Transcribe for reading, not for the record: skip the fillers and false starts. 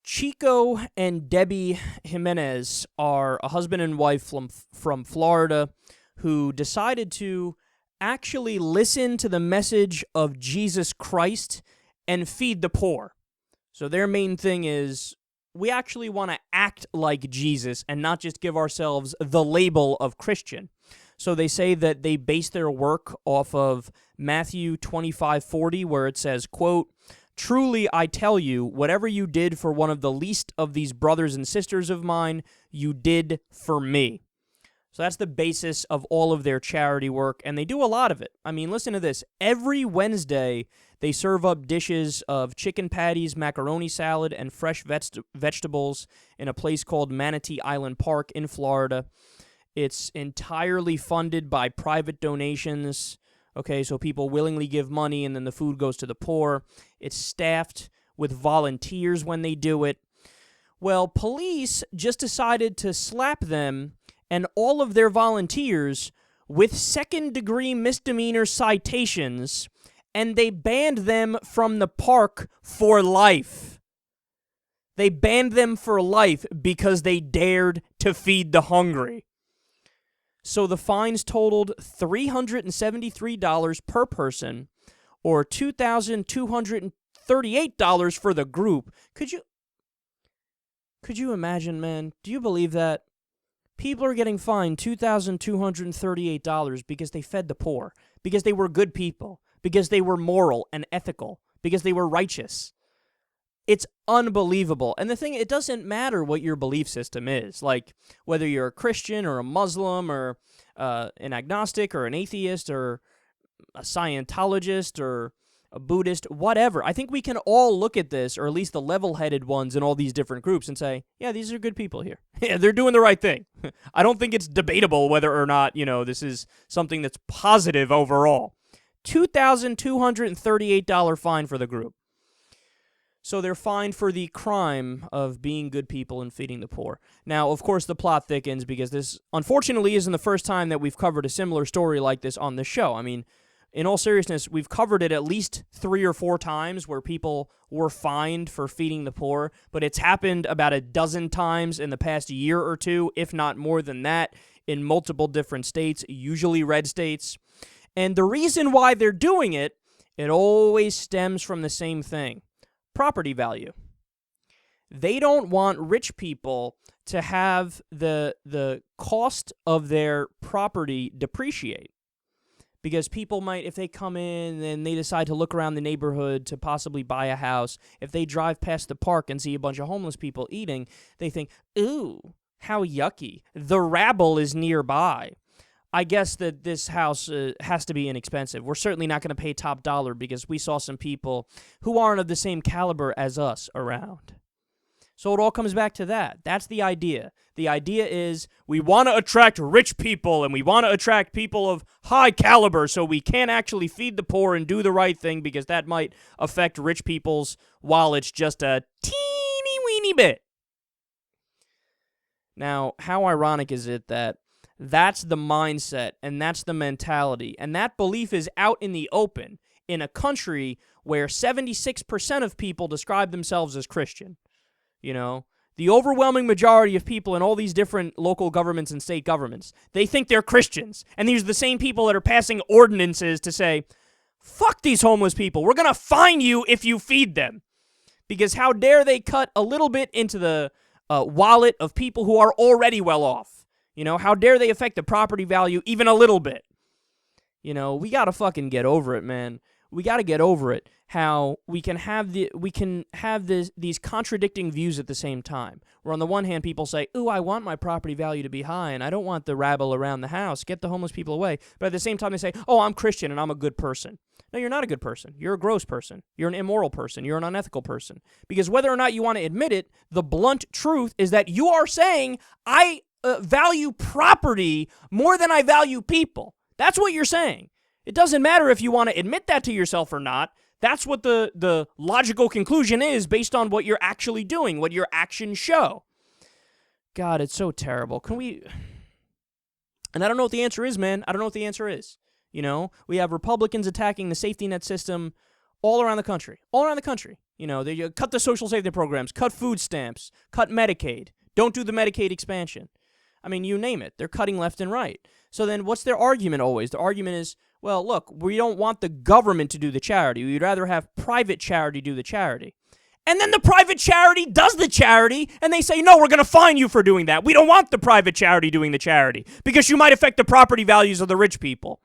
Chico and Debbie Jimenez are a husband and wife from Florida who decided to actually listen to the message of Jesus Christ and feed the poor. So their main thing is, we actually want to act like Jesus and not just give ourselves the label of Christian. So they say that they base their work off of Matthew 25:40, where it says, quote, "Truly I tell you, whatever you did for one of the least of these brothers and sisters of mine, you did for me." So that's the basis of all of their charity work, and they do a lot of it. I mean, listen to this. Every Wednesday, they serve up dishes of chicken patties, macaroni salad, and fresh vegetables in a place called Manatee Island Park in Florida. It's entirely funded by private donations. Okay, so people willingly give money, and then the food goes to the poor. It's staffed with volunteers when they do it. Well, police just decided to slap them and all of their volunteers with second-degree misdemeanor citations, and they banned them from the park for life. They banned them for life because they dared to feed the hungry. So the fines totaled $373 per person, or $2,238 for the group. Could you imagine, man? Do you believe that? People are getting fined $2,238 because they fed the poor, because they were good people, because they were moral and ethical, because they were righteous. It's unbelievable. And the thing, it doesn't matter what your belief system is, like whether you're a Christian or a Muslim or an agnostic or an atheist or a Scientologist or a Buddhist, whatever. I think we can all look at this, or at least the level-headed ones in all these different groups, and say, yeah, these are good people here. Yeah, they're doing the right thing. I don't think it's debatable whether or not, this is something that's positive overall. $2,238 fine for the group. So they're fined for the crime of being good people and feeding the poor. Now, of course, the plot thickens because this, unfortunately, isn't the first time that we've covered a similar story like this on this show. I mean, in all seriousness, we've covered it at least 3 or 4 times where people were fined for feeding the poor, but it's happened about a dozen times in the past year or two, if not more than that, in multiple different states, usually red states. And the reason why they're doing it, it always stems from the same thing. Property value. They don't want rich people to have the cost of their property depreciate. Because people might, if they come in and they decide to look around the neighborhood to possibly buy a house, if they drive past the park and see a bunch of homeless people eating, they think, ooh, how yucky. The rabble is nearby. I guess that this house has to be inexpensive. We're certainly not going to pay top dollar because we saw some people who aren't of the same caliber as us around. So it all comes back to that. That's the idea. The idea is we want to attract rich people and we want to attract people of high caliber so we can't actually feed the poor and do the right thing because that might affect rich people's wallets just a teeny weeny bit. Now, how ironic is it that that's the mindset, and that's the mentality, and that belief is out in the open in a country where 76% of people describe themselves as Christian. The overwhelming majority of people in all these different local governments and state governments, they think they're Christians, and these are the same people that are passing ordinances to say, fuck these homeless people, we're going to fine you if you feed them. Because how dare they cut a little bit into the wallet of people who are already well off. How dare they affect the property value even a little bit? We got to fucking get over it, man. We got to get over it. How we can have these contradicting views at the same time. Where on the one hand, people say, ooh, I want my property value to be high, and I don't want the rabble around the house. Get the homeless people away. But at the same time, they say, oh, I'm Christian, and I'm a good person. No, you're not a good person. You're a gross person. You're an immoral person. You're an unethical person. Because whether or not you want to admit it, the blunt truth is that you are saying, I value property more than I value people. That's what you're saying. It doesn't matter if you want to admit that to yourself or not. That's what the logical conclusion is based on what you're actually doing, what your actions show. God, it's so terrible. Can we... And I don't know what the answer is, man. I don't know what the answer is. We have Republicans attacking the safety net system all around the country. All around the country. You know, they cut the social safety programs, cut food stamps, cut Medicaid, don't do the Medicaid expansion. I mean, you name it. They're cutting left and right. So then what's their argument always? The argument is, well, look, we don't want the government to do the charity. We'd rather have private charity do the charity. And then the private charity does the charity, and they say, no, we're going to fine you for doing that. We don't want the private charity doing the charity because you might affect the property values of the rich people.